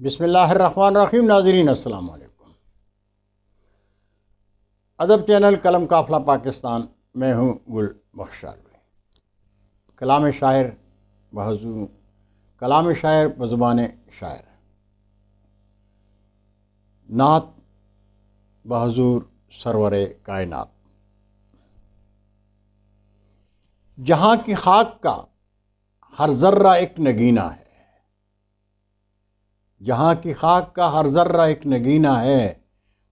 بسم اللہ الرحمن الرحیم۔ ناظرین السلام علیکم۔ ادب چینل قلم قافلہ پاکستان، میں ہوں گل بخشالوی۔ کلام شاعر بزبان شاعر، نعت بحضور سرور کائنات۔ جہاں کی خاک کا ہر ذرہ ایک نگینہ ہے، جہاں کی خاک کا ہر ذرہ ایک نگینہ ہے،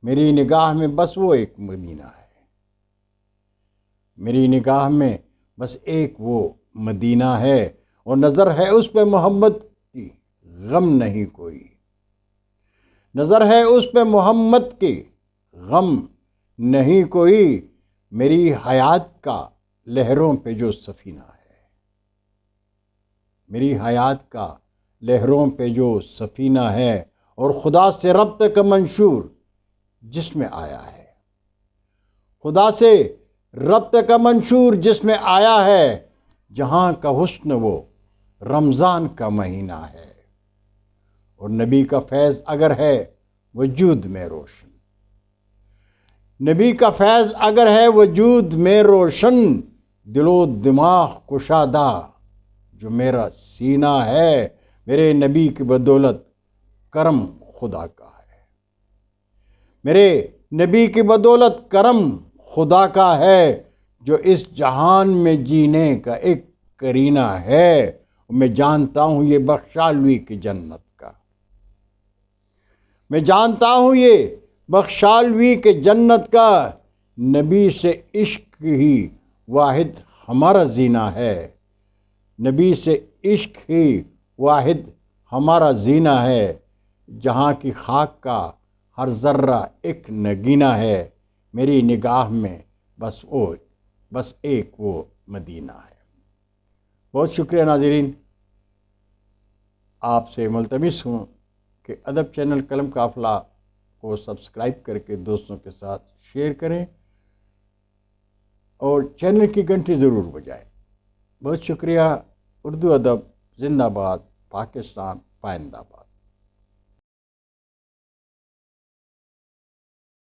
میری نگاہ میں بس وہ ایک مدینہ ہے، میری نگاہ میں بس ایک وہ مدینہ ہے، اور نظر ہے اس پہ محمد کی غم نہیں کوئی، نظر ہے اس پہ محمد کی غم نہیں کوئی، میری حیات کا لہروں پہ جو سفینہ ہے، میری حیات کا لہروں پہ جو سفینہ ہے، اور خدا سے ربط کا منشور جس میں آیا ہے، خدا سے ربط کا منشور جس میں آیا ہے، جہاں کا حسن وہ رمضان کا مہینہ ہے، اور نبی کا فیض اگر ہے وجود میں روشن، نبی کا فیض اگر ہے وجود میں روشن، دل و دماغ کشادہ جو میرا سینہ ہے، میرے نبی کی بدولت کرم خدا کا ہے، میرے نبی کی بدولت کرم خدا کا ہے، جو اس جہان میں جینے کا ایک کرینہ ہے، میں جانتا ہوں یہ بخشالوی کی جنت کا، میں جانتا ہوں یہ بخشالوی کے جنت کا، نبی سے عشق ہی واحد ہمارا زینہ ہے، نبی سے عشق ہی واحد ہمارا زینہ ہے، جہاں کی خاک کا ہر ذرہ ایک نگینہ ہے، میری نگاہ میں بس ایک وہ مدینہ ہے۔ بہت شکریہ ناظرین، آپ سے ملتمس ہوں کہ ادب چینل قلم قافلہ کو سبسکرائب کر کے دوستوں کے ساتھ شیئر کریں، اور چینل کی گھنٹی ضرور بجائیں۔ بہت شکریہ۔ اردو ادب زندہ باد، پاکستان پائندہ باد۔